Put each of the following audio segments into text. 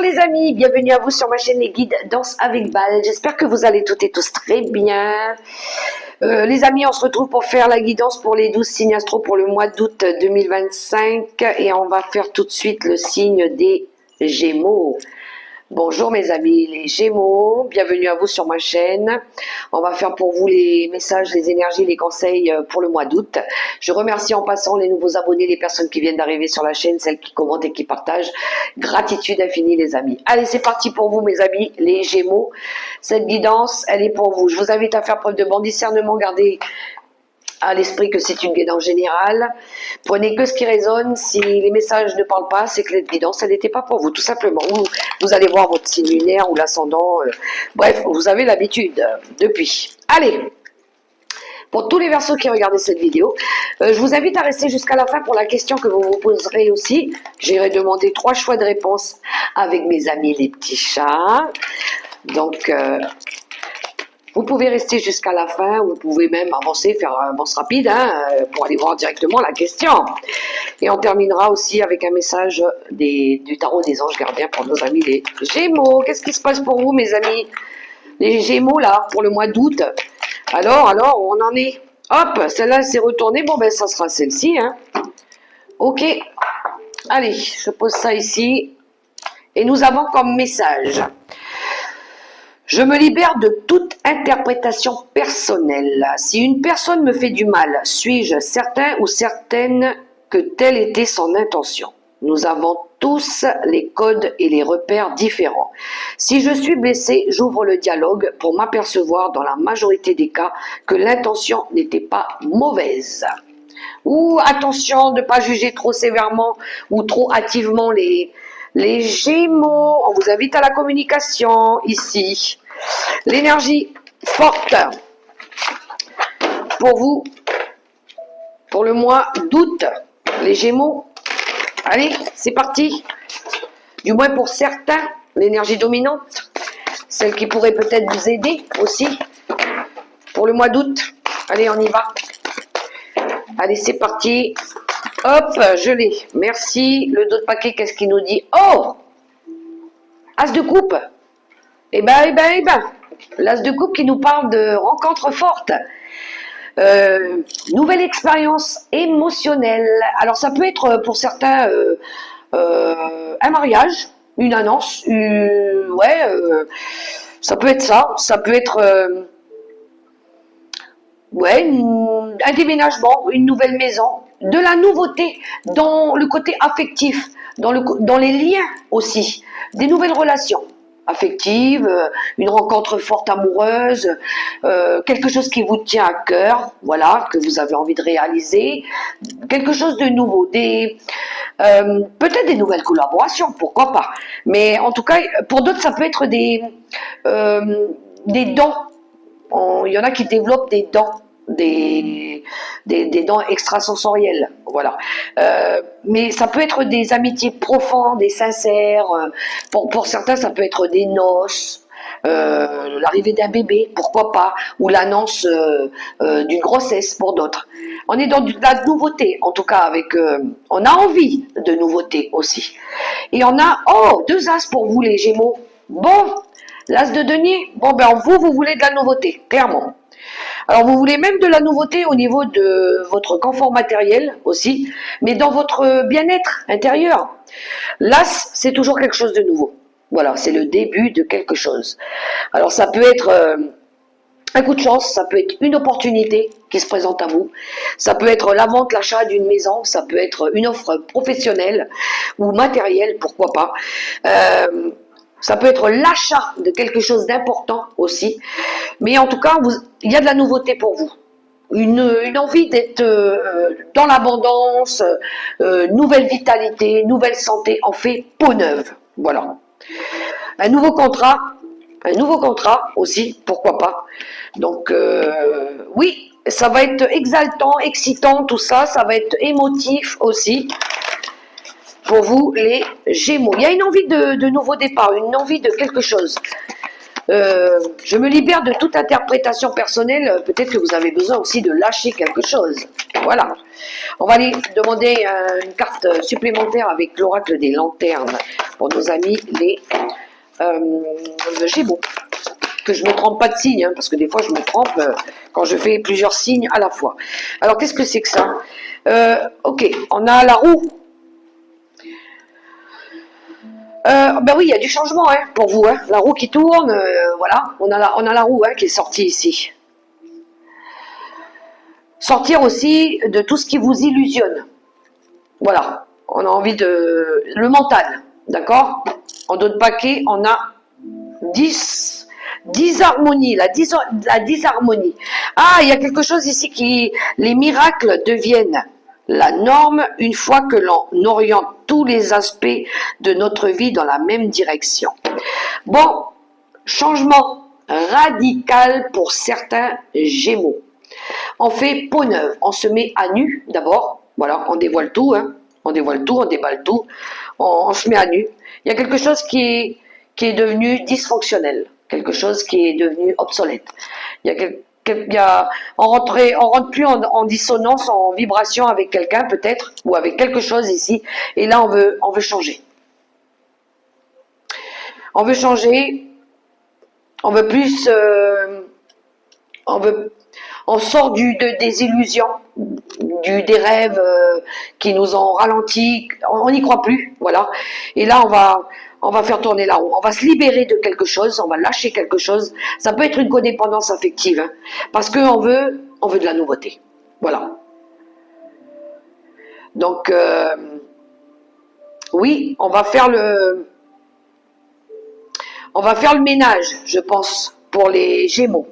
Bonjour les amis, bienvenue à vous sur ma chaîne Les Guides Danse avec Bal. J'espère que vous allez toutes et tous très bien. Les amis, on se retrouve pour faire la guidance pour les 12 signes astro pour le mois d'août 2025. Et on va faire tout de suite le signe des Gémeaux. Bonjour mes amis les Gémeaux, bienvenue à vous sur ma chaîne. On va faire pour vous les messages, les énergies, les conseils pour le mois d'août. Je remercie en passant les nouveaux abonnés, les personnes qui viennent d'arriver sur la chaîne, celles qui commentent et qui partagent. Gratitude infinie les amis. Allez, c'est parti pour vous mes amis les Gémeaux. Cette guidance, elle est pour vous. Je vous invite à faire preuve de bon discernement, gardez à l'esprit que c'est une guidance générale. Prenez que ce qui résonne. Si les messages ne parlent pas, c'est que la guidance, elle n'était pas pour vous, tout simplement. Vous allez voir votre signe lunaire ou l'ascendant. Bref, vous avez l'habitude depuis. Allez, pour tous les Verseaux qui regardent cette vidéo, je vous invite à rester jusqu'à la fin pour la question que vous vous poserez aussi. J'irai demander 3 choix de réponse avec mes amis les petits chats. Donc... vous pouvez rester jusqu'à la fin, vous pouvez même avancer, faire un avance rapide pour aller voir directement la question. Et on terminera aussi avec un message du tarot des anges gardiens pour nos amis les Gémeaux. Qu'est-ce qui se passe pour vous mes amis les Gémeaux là, pour le mois d'août? Alors, on en est. Hop, celle-là s'est retournée, bon ben ça sera celle-ci. Ok, allez, je pose ça ici. Et nous avons comme message... Je me libère de toute interprétation personnelle. Si une personne me fait du mal, suis-je certain ou certaine que telle était son intention? Nous avons tous les codes et les repères différents. Si je suis blessé, j'ouvre le dialogue pour m'apercevoir dans la majorité des cas que l'intention n'était pas mauvaise. Ou attention de ne pas juger trop sévèrement ou trop hâtivement les Gémeaux. On vous invite à la communication ici. L'énergie forte pour vous, pour le mois d'août, les Gémeaux. Allez, c'est parti. Du moins pour certains, l'énergie dominante, celle qui pourrait peut-être vous aider aussi pour le mois d'août. Allez, on y va. Allez, c'est parti. Hop, je l'ai. Merci. Le dos de paquet, qu'est-ce qu'il nous dit? Oh! As de coupe. Eh ben, l'as de coupe qui nous parle de rencontres fortes. Nouvelle expérience émotionnelle. Alors, ça peut être pour certains un mariage, une annonce, ça peut être ça. Ça peut être un déménagement, une nouvelle maison, de la nouveauté dans le côté affectif, dans les liens aussi, des nouvelles relations affective, une rencontre forte amoureuse, quelque chose qui vous tient à cœur, voilà, que vous avez envie de réaliser, quelque chose de nouveau, peut-être des nouvelles collaborations, pourquoi pas. Mais en tout cas, pour d'autres, ça peut être des dons. Il y en a qui développent des dons. Des dons extrasensoriels, voilà. Mais ça peut être des amitiés profondes et sincères. Pour certains, ça peut être des noces, l'arrivée d'un bébé, pourquoi pas, ou l'annonce d'une grossesse pour d'autres. On est dans de la nouveauté, en tout cas, avec. On a envie de nouveauté aussi. Et on a 2 as pour vous les Gémeaux. Bon, l'as de denier. Bon ben vous voulez de la nouveauté, clairement. Alors, vous voulez même de la nouveauté au niveau de votre confort matériel aussi, mais dans votre bien-être intérieur. L'as, c'est toujours quelque chose de nouveau. Voilà, c'est le début de quelque chose. Alors, ça peut être un coup de chance, ça peut être une opportunité qui se présente à vous. Ça peut être la vente, l'achat d'une maison, ça peut être une offre professionnelle ou matérielle, pourquoi pas. Ça peut être l'achat de quelque chose d'important aussi. Mais en tout cas, il y a de la nouveauté pour vous. Une envie d'être dans l'abondance, nouvelle vitalité, nouvelle santé, en fait peau neuve. Voilà. Un nouveau contrat aussi, pourquoi pas. Donc, oui, ça va être exaltant, excitant, tout ça. Ça va être émotif aussi. Pour vous, les Gémeaux. Il y a une envie de nouveau départ, une envie de quelque chose. Je me libère de toute interprétation personnelle. Peut-être que vous avez besoin aussi de lâcher quelque chose. Voilà. On va aller demander une carte supplémentaire avec l'oracle des lanternes pour nos amis les Gémeaux. Que je ne me trompe pas de signe, hein, parce que des fois je me trompe quand je fais plusieurs signes à la fois. Alors qu'est-ce que c'est que ça? Ok, on a la roue. Ben oui, il y a du changement hein, pour vous. Hein. La roue qui tourne, voilà. On a la roue hein, qui est sortie ici. Sortir aussi de tout ce qui vous illusionne. Voilà. On a envie de... Le mental, d'accord? En d'autres paquets, on a 10 disharmonie, la disharmonie. Ah, il y a quelque chose ici qui... Les miracles deviennent la norme une fois que l'on oriente tous les aspects de notre vie dans la même direction. Bon, changement radical pour certains Gémeaux. On fait peau neuve, on se met à nu d'abord, voilà, on dévoile tout, hein. On dévoile tout, on déballe tout, on se met à nu. Il y a quelque chose qui est devenu dysfonctionnel, quelque chose qui est devenu obsolète. On rentre plus en dissonance, en vibration avec quelqu'un peut-être, ou avec quelque chose ici, et là on veut changer. On veut changer, on veut plus, on sort des illusions, des rêves qui nous ont ralenti, on n'y croit plus, voilà. Et là, on va faire tourner la roue. On va se libérer de quelque chose, on va lâcher quelque chose. Ça peut être une codépendance affective, hein, parce qu'on veut de la nouveauté, voilà. Donc, oui, on va faire le ménage, je pense, pour les Gémeaux.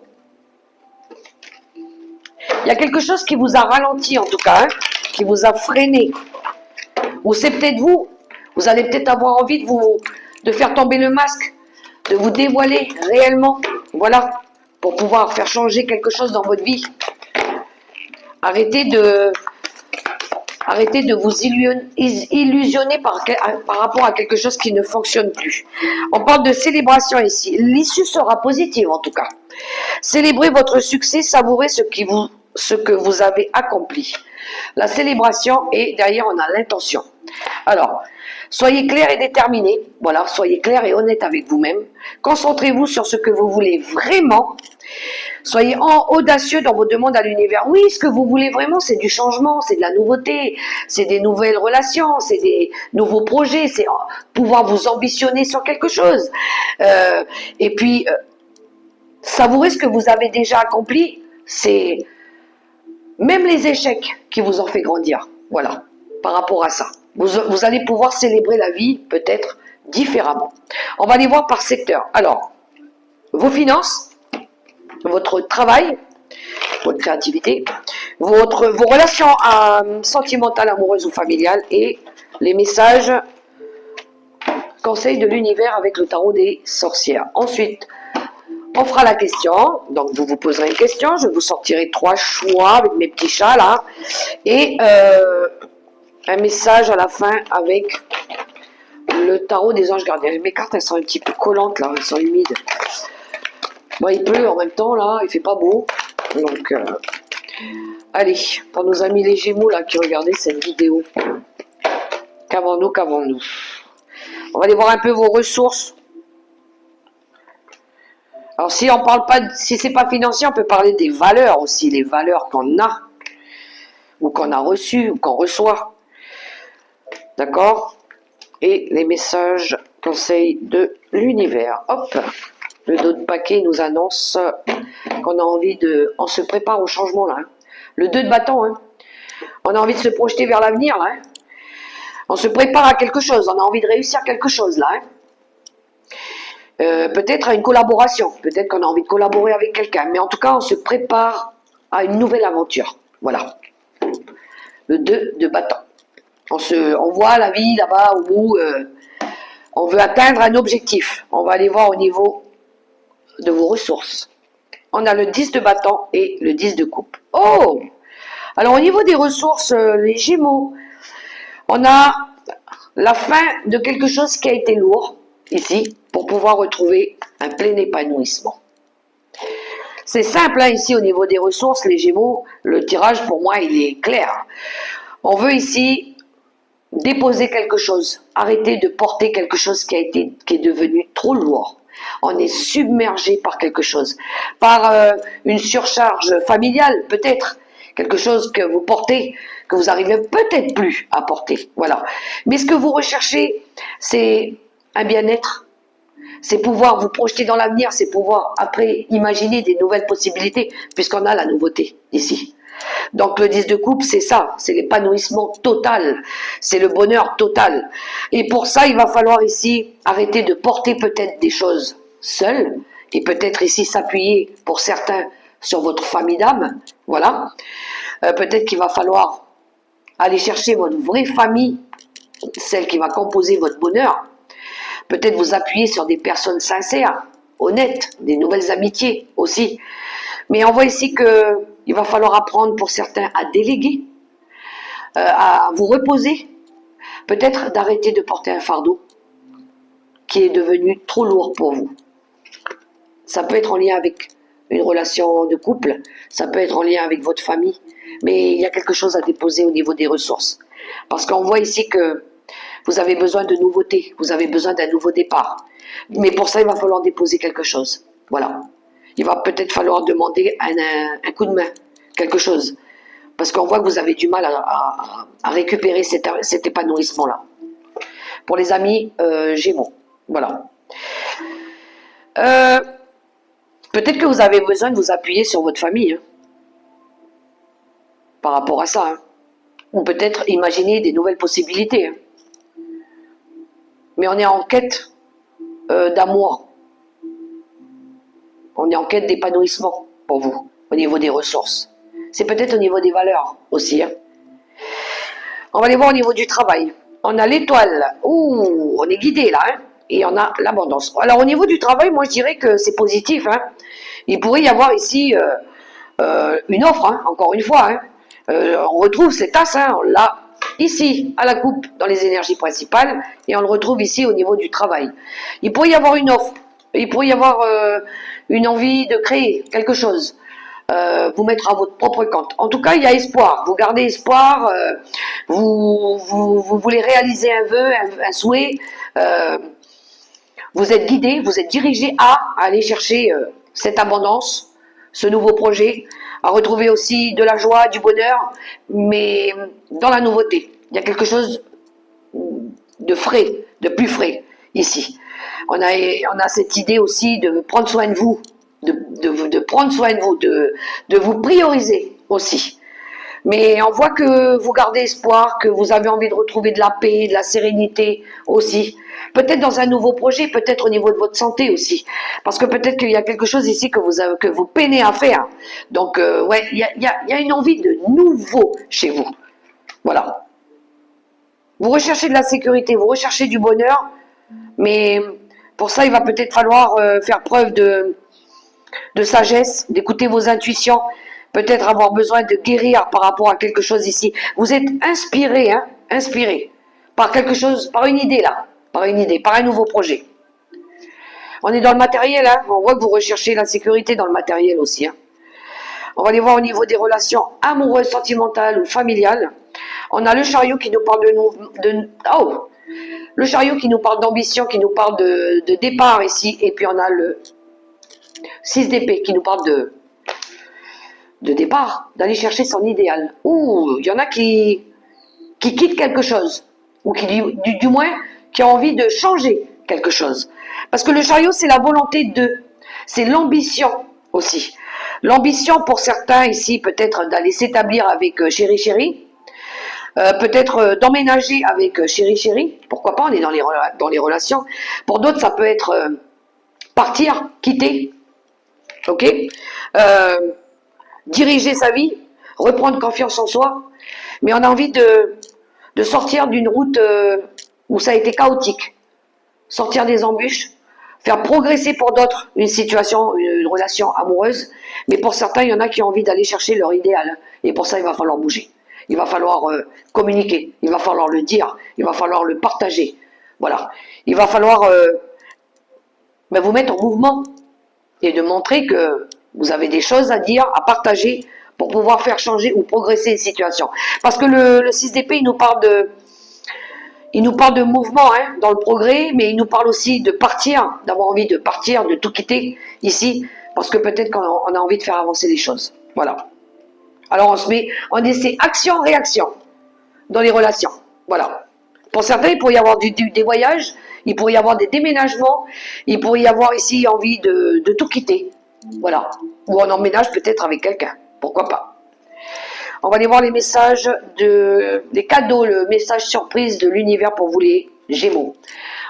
Il y a quelque chose qui vous a ralenti en tout cas, hein, qui vous a freiné. Ou c'est peut-être vous allez peut-être avoir envie de faire tomber le masque, de vous dévoiler réellement, voilà, pour pouvoir faire changer quelque chose dans votre vie. Arrêtez de vous illusionner par rapport à quelque chose qui ne fonctionne plus. On parle de célébration ici. L'issue sera positive en tout cas. Célébrez votre succès, savourez ce que vous avez accompli. La célébration et derrière on a l'intention. Alors, soyez clair et déterminé. Voilà, soyez clair et honnête avec vous-même. Concentrez-vous sur ce que vous voulez vraiment. Soyez audacieux dans vos demandes à l'univers. Oui, ce que vous voulez vraiment, c'est du changement, c'est de la nouveauté, c'est des nouvelles relations, c'est des nouveaux projets, c'est pouvoir vous ambitionner sur quelque chose. Et puis, savourer ce que vous avez déjà accompli, c'est même les échecs qui vous ont fait grandir. Voilà, par rapport à ça. Vous allez pouvoir célébrer la vie peut-être différemment. On va aller voir par secteur. Alors, vos finances, votre travail, votre créativité, vos relations sentimentales, amoureuses ou familiales et les messages conseils de l'univers avec le tarot des sorcières. Ensuite, on fera la question, donc vous vous poserez une question, je vous sortirai 3 choix avec mes petits chats là, et un message à la fin avec le tarot des anges gardiens. Mes cartes elles sont un petit peu collantes là, elles sont humides. Bon, il pleut en même temps là, il fait pas beau, donc allez, pour nos amis les Gémeaux là qui regardaient cette vidéo, qu'avons-nous, on va aller voir un peu vos ressources. Alors si on parle pas, si c'est pas financier, on peut parler des valeurs aussi, les valeurs qu'on a, ou qu'on a reçues, ou qu'on reçoit. D'accord? Et les messages, conseils de l'univers. Hop, le dos de paquet nous annonce qu'on a envie de... On se prépare au changement là. Hein. Le 2 de bâton, hein. On a envie de se projeter vers l'avenir là. Hein. On se prépare à quelque chose, on a envie de réussir quelque chose là. Hein. Peut-être à une collaboration, peut-être qu'on a envie de collaborer avec quelqu'un, mais en tout cas on se prépare à une nouvelle aventure. Voilà. Le 2 de bâton. On voit la vie là-bas où on veut atteindre un objectif. On va aller voir au niveau de vos ressources. On a le 10 de bâton et le 10 de coupe. Oh! Alors au niveau des ressources, les Gémeaux, on a la fin de quelque chose qui a été lourd, ici, pour pouvoir retrouver un plein épanouissement. C'est simple, hein, ici, au niveau des ressources, les Gémeaux, le tirage, pour moi, il est clair. On veut ici déposer quelque chose, arrêter de porter quelque chose qui est devenu trop lourd. On est submergé par quelque chose, par une surcharge familiale, peut-être, quelque chose que vous portez, que vous arrivez peut-être plus à porter, voilà. Mais ce que vous recherchez, c'est un bien-être, c'est pouvoir vous projeter dans l'avenir, c'est pouvoir après imaginer des nouvelles possibilités, puisqu'on a la nouveauté ici. Donc le 10 de coupe, c'est ça, c'est l'épanouissement total, c'est le bonheur total. Et pour ça, il va falloir ici arrêter de porter peut-être des choses seules, et peut-être ici s'appuyer pour certains sur votre famille d'âme, voilà. Peut-être qu'il va falloir aller chercher votre vraie famille, celle qui va composer votre bonheur. Peut-être vous appuyer sur des personnes sincères, honnêtes, des nouvelles amitiés aussi. Mais on voit ici qu'il va falloir apprendre pour certains à déléguer, à vous reposer, peut-être d'arrêter de porter un fardeau qui est devenu trop lourd pour vous. Ça peut être en lien avec une relation de couple, ça peut être en lien avec votre famille, mais il y a quelque chose à déposer au niveau des ressources. Parce qu'on voit ici que vous avez besoin de nouveautés, vous avez besoin d'un nouveau départ. Mais pour ça, il va falloir déposer quelque chose. Voilà. Il va peut-être falloir demander un coup de main, quelque chose. Parce qu'on voit que vous avez du mal à récupérer cet épanouissement-là. Pour les amis Gémeaux. Voilà. Peut-être que vous avez besoin de vous appuyer sur votre famille. Hein, par rapport à ça. Hein. Ou peut-être imaginer des nouvelles possibilités. Hein. Mais on est en quête d'amour. On est en quête d'épanouissement pour vous, au niveau des ressources. C'est peut-être au niveau des valeurs aussi. Hein. On va aller voir au niveau du travail. On a l'étoile. Ouh, on est guidé là. Hein. Et on a l'abondance. Alors au niveau du travail, moi je dirais que c'est positif. Hein. Il pourrait y avoir ici une offre, hein, encore une fois. Hein. On retrouve cet as, hein, on l'a ici à la coupe dans les énergies principales et on le retrouve ici au niveau du travail. Il pourrait y avoir une offre. Il pourrait y avoir une envie de créer quelque chose, vous mettre à votre propre compte. En tout cas, il y a espoir. Vous gardez espoir, vous voulez réaliser un vœu, un souhait. Vous êtes guidé, vous êtes dirigé à aller chercher cette abondance, ce nouveau projet, à retrouver aussi de la joie, du bonheur, mais dans la nouveauté. Il y a quelque chose de frais, de plus frais ici. On a cette idée aussi de prendre soin de vous, de prendre soin de vous, de vous prioriser aussi. Mais on voit que vous gardez espoir, que vous avez envie de retrouver de la paix, de la sérénité aussi. Peut-être dans un nouveau projet, peut-être au niveau de votre santé aussi. Parce que peut-être qu'il y a quelque chose ici que vous peinez à faire. Donc, ouais, il y a une envie de nouveau chez vous. Voilà. Vous recherchez de la sécurité, vous recherchez du bonheur, mais pour ça, il va peut-être falloir faire preuve de sagesse, d'écouter vos intuitions, peut-être avoir besoin de guérir par rapport à quelque chose ici. Vous êtes inspiré, hein, inspiré par quelque chose, par une idée là, par une idée, par un nouveau projet. On est dans le matériel, hein, on voit que vous recherchez la sécurité dans le matériel aussi. Hein. On va aller voir au niveau des relations amoureuses, sentimentales ou familiales. On a le chariot qui nous parle le chariot qui nous parle d'ambition, qui nous parle de départ ici, et puis on a le 6 d'épée qui nous parle de départ, d'aller chercher son idéal. Ouh, il y en a qui quittent quelque chose, ou qui du moins qui ont envie de changer quelque chose. Parce que le chariot, c'est la volonté de, c'est l'ambition aussi. L'ambition pour certains ici, peut-être d'aller s'établir avec chéri chéri, peut-être d'emménager avec chéri chéri, pourquoi pas, on est dans les relations. Pour d'autres, ça peut être partir, quitter, ok, diriger sa vie, reprendre confiance en soi, mais on a envie de sortir d'une route où ça a été chaotique, sortir des embûches, faire progresser pour d'autres une situation, une relation amoureuse, mais pour certains, il y en a qui ont envie d'aller chercher leur idéal, et pour ça, il va falloir bouger, il va falloir communiquer, il va falloir le dire, il va falloir le partager, voilà, il va falloir vous mettre en mouvement, et de montrer que Vous avez des choses à dire, à partager pour pouvoir faire changer ou progresser une situation. Parce que le 6 d'épée, il nous parle de mouvement hein, dans le progrès, mais il nous parle aussi de partir, d'avoir envie de partir, de tout quitter ici, parce que peut-être qu'on a envie de faire avancer les choses. Voilà. Alors on essaie action-réaction dans les relations. Voilà. Pour certains, il pourrait y avoir des voyages, il pourrait y avoir des déménagements, il pourrait y avoir ici envie de tout quitter. Voilà. Ou on emménage peut-être avec quelqu'un. Pourquoi pas. On va aller voir les messages des cadeaux, le message surprise de l'univers pour vous les Gémeaux.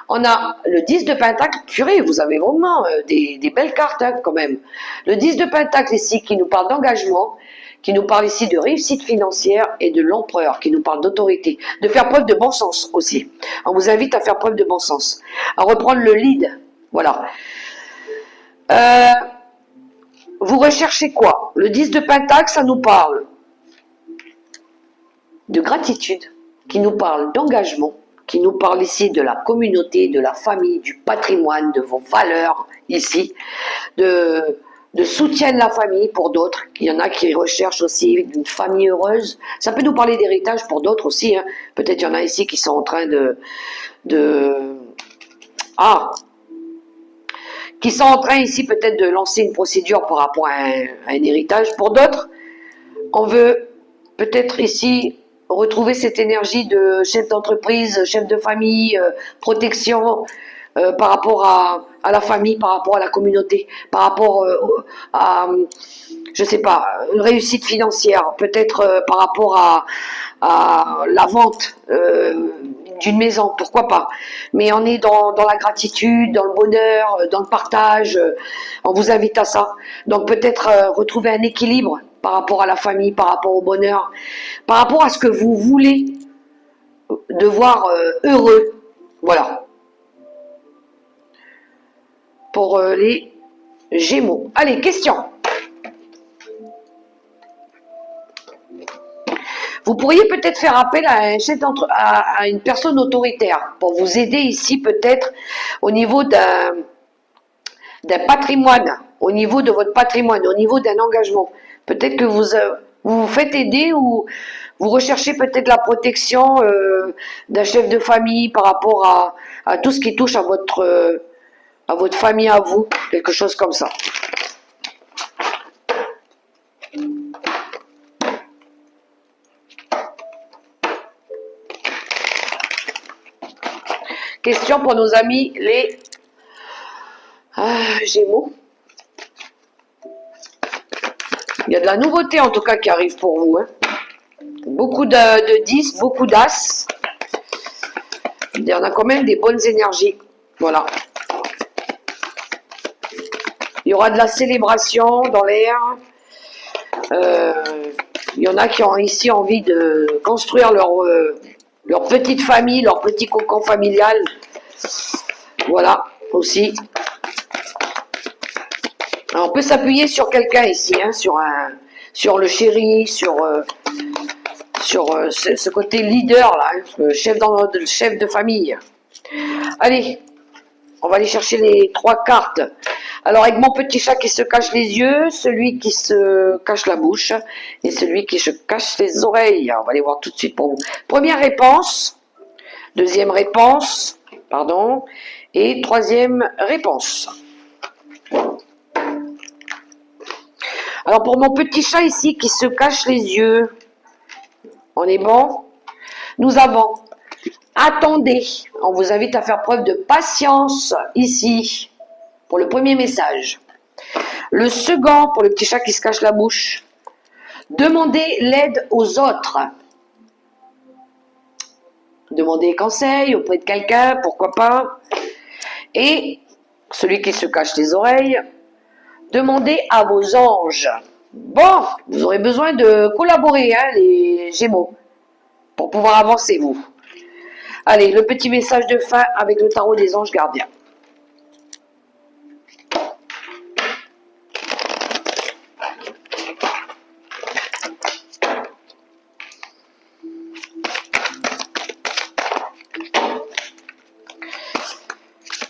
On a le 10 de Pentacle, purée, vous avez vraiment des belles cartes hein, quand même. Le 10 de Pentacle ici qui nous parle d'engagement, qui nous parle ici de réussite financière et de l'empereur, qui nous parle d'autorité, de faire preuve de bon sens aussi. On vous invite à faire preuve de bon sens, à reprendre le lead. Voilà. Vous recherchez quoi? Le 10 de Pentacle, ça nous parle de gratitude, qui nous parle d'engagement, qui nous parle ici de la communauté, de la famille, du patrimoine, de vos valeurs ici, de soutien de la famille pour d'autres. Il y en a qui recherchent aussi une famille heureuse. Ça peut nous parler d'héritage pour d'autres aussi. Hein. Peut-être il y en a ici qui sont en train qui sont en train ici peut-être de lancer une procédure par rapport à un héritage. Pour d'autres, on veut peut-être ici retrouver cette énergie de chef d'entreprise, chef de famille, protection par rapport à la famille, par rapport à la communauté, par rapport à, je sais pas, une réussite financière, peut-être par rapport à la vente d'une maison, pourquoi pas. Mais on est dans la gratitude, dans le bonheur, dans le partage, on vous invite à ça. Donc peut-être retrouver un équilibre par rapport à la famille, par rapport au bonheur, par rapport à ce que vous voulez de voir heureux. Voilà. Pour les Gémeaux. Allez, question. Vous pourriez peut-être faire appel à une personne autoritaire pour vous aider ici peut-être au niveau d'un patrimoine, au niveau de votre patrimoine, au niveau d'un engagement. Peut-être que vous vous faites aider ou vous recherchez peut-être la protection d'un chef de famille par rapport à tout ce qui touche à votre famille, à vous, quelque chose comme ça. Question pour nos amis les Gémeaux. Il y a de la nouveauté en tout cas qui arrive pour vous. Hein. Beaucoup de 10, beaucoup d'as. Il y en a quand même des bonnes énergies. Voilà. Il y aura de la célébration dans l'air. Il y en a qui ont ici envie de construire leur petite famille, leur petit cocon familial. Voilà, aussi. Alors, on peut s'appuyer sur quelqu'un ici, hein, sur le chéri, sur ce côté leader là, hein, chef de famille. Allez, on va aller chercher les 3 cartes. Alors avec mon petit chat qui se cache les yeux, celui qui se cache la bouche et celui qui se cache les oreilles. On va aller voir tout de suite pour vous. Première réponse, deuxième réponse, pardon, et troisième réponse. Alors pour mon petit chat ici qui se cache les yeux, on est bon? Nous avons, attendez, on vous invite à faire preuve de patience ici, pour le premier message. Le second, pour le petit chat qui se cache la bouche, demandez l'aide aux autres. Demandez conseil auprès de quelqu'un, pourquoi pas. Et celui qui se cache les oreilles, demandez à vos anges. Bon, vous aurez besoin de collaborer, hein, les Gémeaux, pour pouvoir avancer, vous. Allez, le petit message de fin avec le tarot des anges gardiens.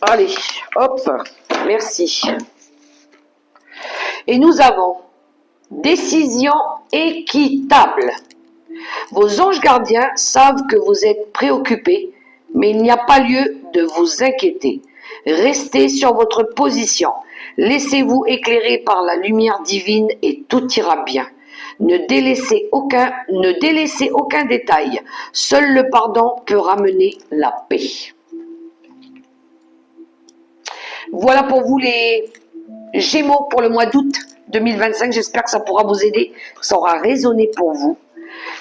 Allez, hop, merci. Et nous avons décision équitable. Vos anges gardiens savent que vous êtes préoccupés, mais il n'y a pas lieu de vous inquiéter. Restez sur votre position. Laissez-vous éclairer par la lumière divine et tout ira bien. Ne délaissez aucun détail. Seul le pardon peut ramener la paix. Voilà pour vous les Gémeaux pour le mois d'août 2025. J'espère que ça pourra vous aider, que ça aura résonné pour vous.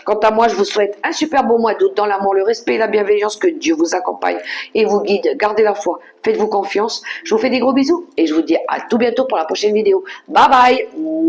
Quant à moi, je vous souhaite un super beau mois d'août dans l'amour, le respect et la bienveillance, que Dieu vous accompagne et vous guide. Gardez la foi, faites-vous confiance. Je vous fais des gros bisous et je vous dis à tout bientôt pour la prochaine vidéo. Bye bye.